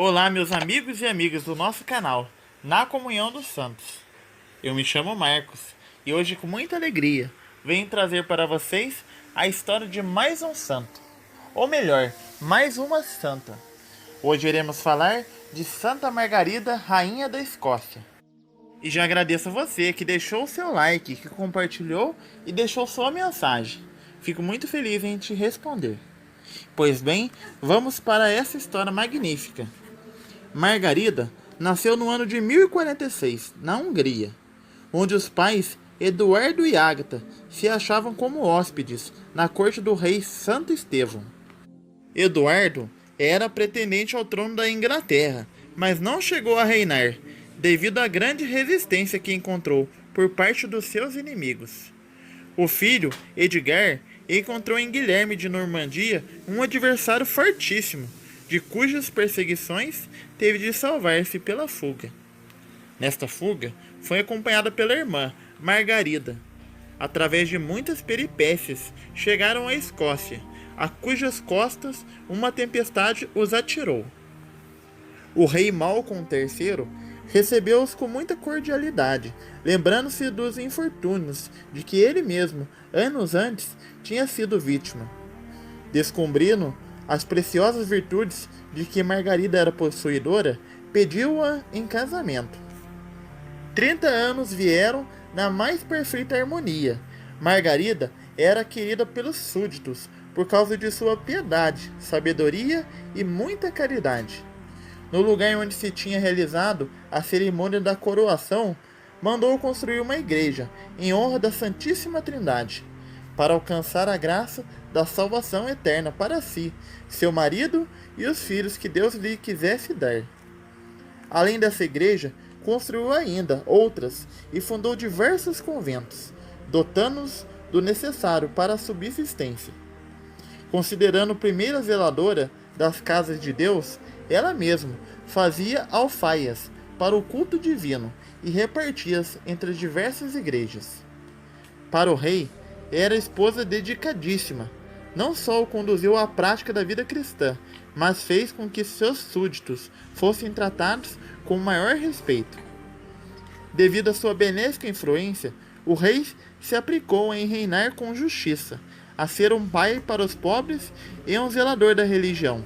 Olá, meus amigos e amigas do nosso canal, Na Comunhão dos Santos. Eu me chamo Marcos e hoje, com muita alegria, venho trazer para vocês a história de mais um santo, ou melhor, mais uma santa. Hoje iremos falar de Santa Margarida, Rainha da Escócia. E já agradeço a você que deixou o seu like, que compartilhou e deixou sua mensagem. Fico muito feliz em te responder. Pois bem, vamos para essa história magnífica. Margarida nasceu no ano de 1046, na Hungria, onde os pais Eduardo e Ágata se achavam como hóspedes na corte do rei Santo Estevão. Eduardo era pretendente ao trono da Inglaterra, mas não chegou a reinar, devido à grande resistência que encontrou por parte dos seus inimigos. O filho, Edgar, encontrou em Guilherme de Normandia um adversário fortíssimo, de cujas perseguições teve de salvar-se pela fuga. Nesta fuga, foi acompanhada pela irmã, Margarida. Através de muitas peripécias, chegaram à Escócia, a cujas costas uma tempestade os atirou. O rei Malcolm III recebeu-os com muita cordialidade, lembrando-se dos infortúnios de que ele mesmo, anos antes, tinha sido vítima. Descobrindo as preciosas virtudes de que Margarida era possuidora, pediu-a em casamento. 30 anos vieram na mais perfeita harmonia. Margarida era querida pelos súditos por causa de sua piedade, sabedoria e muita caridade. No lugar onde se tinha realizado a cerimônia da coroação, mandou construir uma igreja em honra da Santíssima Trindade, para alcançar a graça da salvação eterna para si, seu marido e os filhos que Deus lhe quisesse dar. Além dessa igreja, construiu ainda outras e fundou diversos conventos, dotando-os do necessário para a subsistência. Considerando primeira zeladora das casas de Deus, ela mesma fazia alfaias para o culto divino e repartia-as entre as diversas igrejas. Para o rei, era esposa dedicadíssima. Não só o conduziu à prática da vida cristã, mas fez com que seus súditos fossem tratados com o maior respeito. Devido à sua benéfica influência, o rei se aplicou em reinar com justiça, a ser um pai para os pobres e um zelador da religião.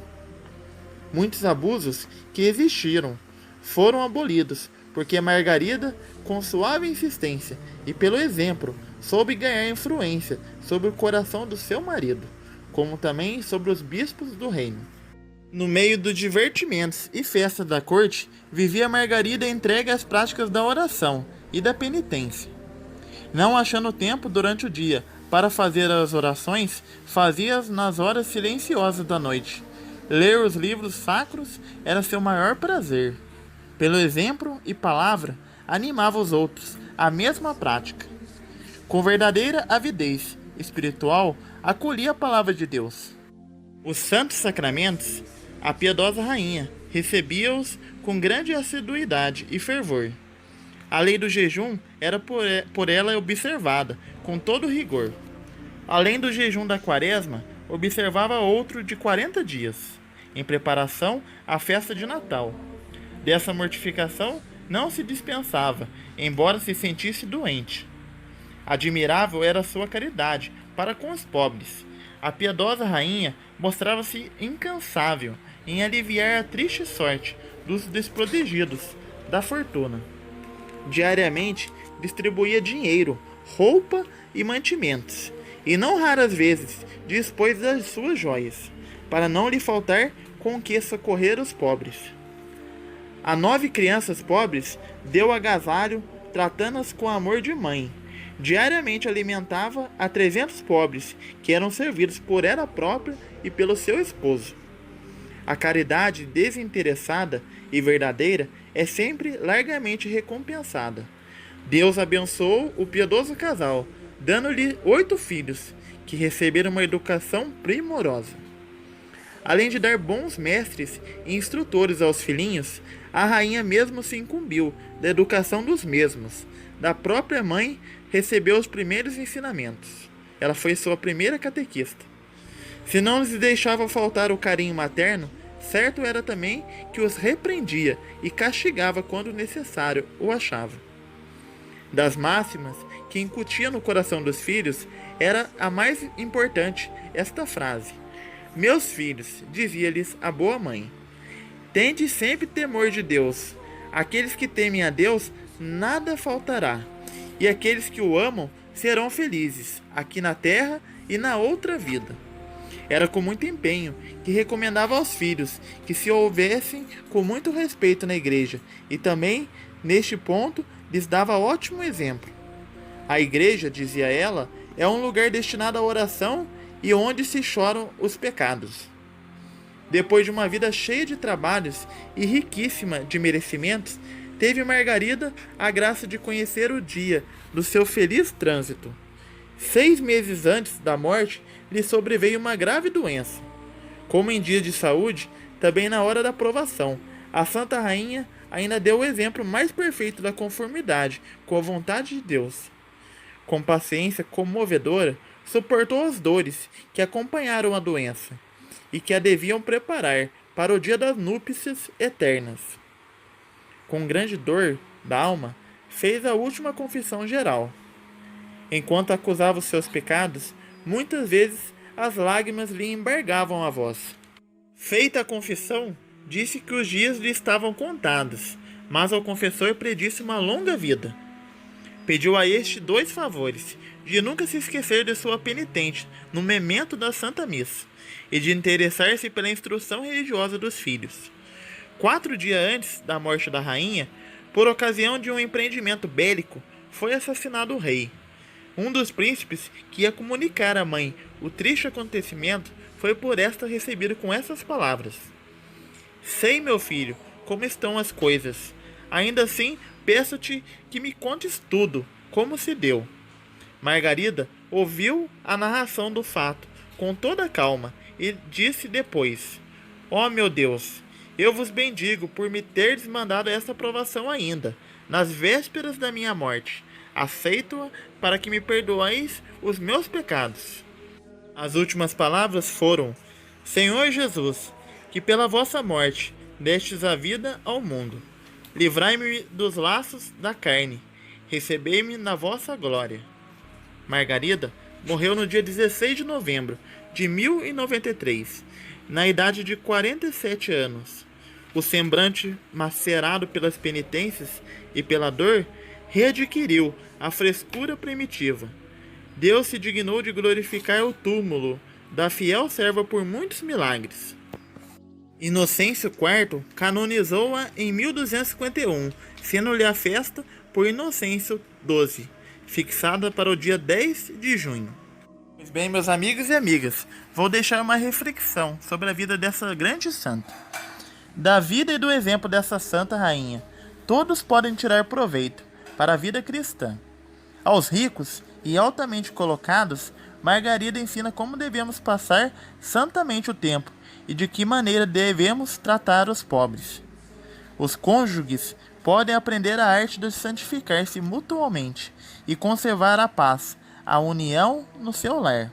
Muitos abusos que existiram foram abolidos, porque Margarida, com suave insistência e pelo exemplo, soube ganhar influência sobre o coração do seu marido, como também sobre os bispos do reino. No meio dos divertimentos e festas da corte, vivia Margarida entregue às práticas da oração e da penitência. Não achando tempo durante o dia para fazer as orações, fazia-as nas horas silenciosas da noite. Ler os livros sacros era seu maior prazer. Pelo exemplo e palavra, animava os outros à mesma prática. Com verdadeira avidez espiritual, acolhia a palavra de Deus. Os santos sacramentos, a piedosa rainha recebia-os com grande assiduidade e fervor. A lei do jejum era por ela observada com todo rigor. Além do jejum da quaresma, observava outro de 40 dias, em preparação à festa de Natal. Dessa mortificação não se dispensava, embora se sentisse doente. Admirável era sua caridade para com os pobres. A piedosa rainha mostrava-se incansável em aliviar a triste sorte dos desprotegidos da fortuna. Diariamente distribuía dinheiro, roupa e mantimentos, e não raras vezes dispôs das suas joias, para não lhe faltar com que socorrer os pobres. A 9 crianças pobres deu agasalho, tratando-as com amor de mãe. Diariamente alimentava a 300 pobres, que eram servidos por ela própria e pelo seu esposo. A caridade desinteressada e verdadeira é sempre largamente recompensada. Deus abençoou o piedoso casal, dando-lhe 8 filhos, que receberam uma educação primorosa. Além de dar bons mestres e instrutores aos filhinhos, a rainha mesmo se incumbiu da educação dos mesmos. Da própria mãe, recebeu os primeiros ensinamentos. Ela foi sua primeira catequista. Se não lhes deixava faltar o carinho materno, certo era também que os repreendia e castigava quando necessário o achava. Das máximas que incutia no coração dos filhos, era a mais importante esta frase: Meus filhos, dizia-lhes a boa mãe, tende sempre temor de Deus. Aqueles que temem a Deus, nada faltará. E aqueles que o amam serão felizes, aqui na terra e na outra vida. Era com muito empenho que recomendava aos filhos que se houvessem com muito respeito na igreja, e também, neste ponto, lhes dava ótimo exemplo. A igreja, dizia ela, é um lugar destinado à oração e onde se choram os pecados. Depois de uma vida cheia de trabalhos e riquíssima de merecimentos, teve Margarida a graça de conhecer o dia do seu feliz trânsito. 6 meses antes da morte, lhe sobreveio uma grave doença. Como em dias de saúde, também na hora da provação, a Santa Rainha ainda deu o exemplo mais perfeito da conformidade com a vontade de Deus. Com paciência comovedora, suportou as dores que acompanharam a doença e que a deviam preparar para o dia das núpcias eternas. Com grande dor da alma, fez a última confissão geral. Enquanto acusava os seus pecados, muitas vezes as lágrimas lhe embargavam a voz. Feita a confissão, disse que os dias lhe estavam contados, mas ao confessor predisse uma longa vida. Pediu a este 2 favores: de nunca se esquecer de sua penitente no memento da Santa Missa, e de interessar-se pela instrução religiosa dos filhos. 4 dias antes da morte da rainha, por ocasião de um empreendimento bélico, foi assassinado o rei. Um dos príncipes que ia comunicar à mãe o triste acontecimento foi por esta recebido com essas palavras: Sei, meu filho, como estão as coisas. Ainda assim, peço-te que me contes tudo, como se deu. Margarida ouviu a narração do fato com toda calma e disse depois: Ó meu Deus, eu vos bendigo por me terdes mandado esta provação ainda, nas vésperas da minha morte. Aceito-a para que me perdoeis os meus pecados. As últimas palavras foram: Senhor Jesus, que pela vossa morte destes a vida ao mundo, livrai-me dos laços da carne, recebei-me na vossa glória. Margarida morreu no dia 16 de novembro de 1093, na idade de 47 anos. O semblante, macerado pelas penitências e pela dor, readquiriu a frescura primitiva. Deus se dignou de glorificar o túmulo da fiel serva por muitos milagres. Inocêncio IV canonizou-a em 1251, sendo-lhe a festa por Inocêncio XII, fixada para o dia 10 de junho. Pois bem, meus amigos e amigas, vou deixar uma reflexão sobre a vida dessa grande santa. Da vida e do exemplo dessa santa rainha, todos podem tirar proveito para a vida cristã. Aos ricos e altamente colocados, Margarida ensina como devemos passar santamente o tempo e de que maneira devemos tratar os pobres. Os cônjuges podem aprender a arte de santificar-se mutuamente e conservar a paz, a união no seu lar.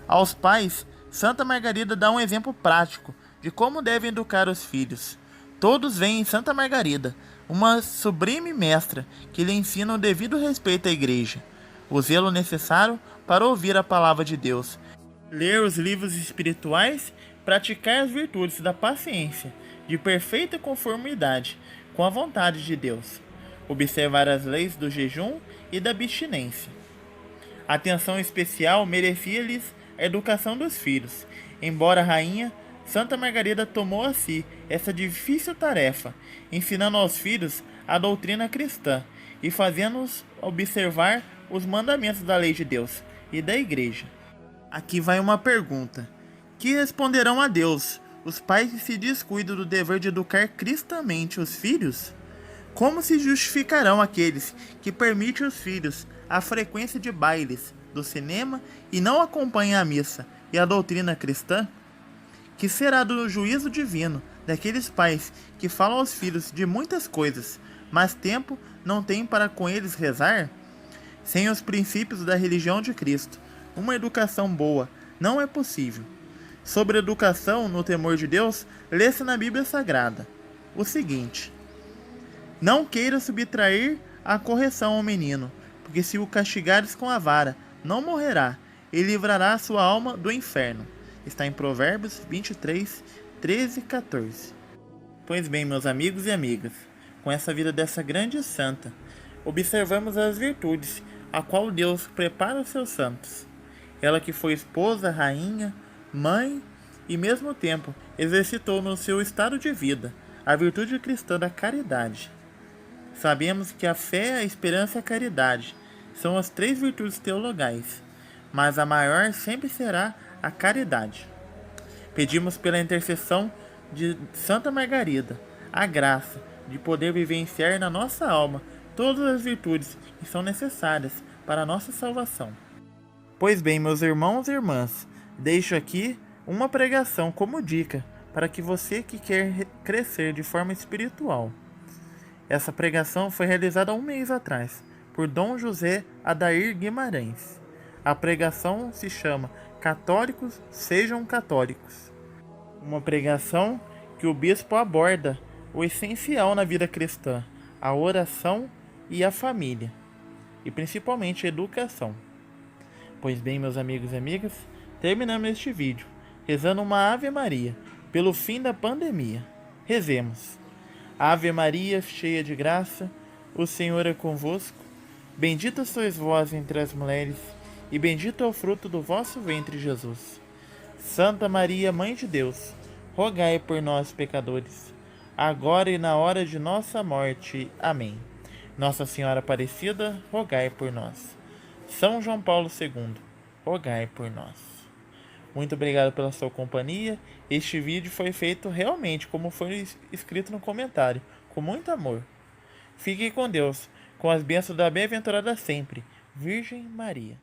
Aos pais, Santa Margarida dá um exemplo prático de como devem educar os filhos. Todos veem em Santa Margarida uma sublime mestra que lhe ensina o devido respeito à igreja, o zelo necessário para ouvir a palavra de Deus, ler os livros espirituais, praticar as virtudes da paciência, de perfeita conformidade com a vontade de Deus, observar as leis do jejum e da abstinência. Atenção especial merecia-lhes a educação dos filhos. Embora rainha, Santa Margarida tomou a si essa difícil tarefa, ensinando aos filhos a doutrina cristã e fazendo-os observar os mandamentos da lei de Deus e da Igreja. Aqui vai uma pergunta: que responderão a Deus os pais que se descuidam do dever de educar cristamente os filhos? Como se justificarão aqueles que permitem aos filhos a frequência de bailes, do cinema e não acompanham a missa e a doutrina cristã? Que será do juízo divino daqueles pais que falam aos filhos de muitas coisas, mas tempo não têm para com eles rezar? Sem os princípios da religião de Cristo, uma educação boa não é possível. Sobre educação no temor de Deus, lê-se na Bíblia Sagrada o seguinte: não queira subtrair a correção ao menino, porque se o castigares com a vara, não morrerá, e livrará sua alma do inferno. Está em Provérbios 23, 13 e 14. Pois bem, meus amigos e amigas, com essa vida dessa grande santa, observamos as virtudes a qual Deus prepara os seus santos. Ela que foi esposa, rainha, mãe e, mesmo tempo, exercitou no seu estado de vida a virtude cristã da caridade. Sabemos que a fé, a esperança e a caridade são as três virtudes teologais, mas a maior sempre será a caridade. Pedimos pela intercessão de Santa Margarida a graça de poder vivenciar na nossa alma todas as virtudes que são necessárias para a nossa salvação. Pois bem, meus irmãos e irmãs, deixo aqui uma pregação como dica para que você que quer crescer de forma espiritual. Essa pregação foi realizada há um mês atrás por Dom José Adair Guimarães. A pregação se chama Católicos Sejam Católicos. Uma pregação que o bispo aborda o essencial na vida cristã, a oração e a família, e principalmente a educação. Pois bem, meus amigos e amigas, terminamos este vídeo rezando uma Ave Maria pelo fim da pandemia. Rezemos. Ave Maria, cheia de graça, o Senhor é convosco. Bendita sois vós entre as mulheres, e bendito é o fruto do vosso ventre, Jesus. Santa Maria, Mãe de Deus, rogai por nós, pecadores, agora e na hora de nossa morte. Amém. Nossa Senhora Aparecida, rogai por nós. São João Paulo II, rogai por nós. Muito obrigado pela sua companhia. Este vídeo foi feito realmente como foi escrito no comentário, com muito amor. Fique com Deus, com as bênçãos da bem-aventurada sempre, Virgem Maria.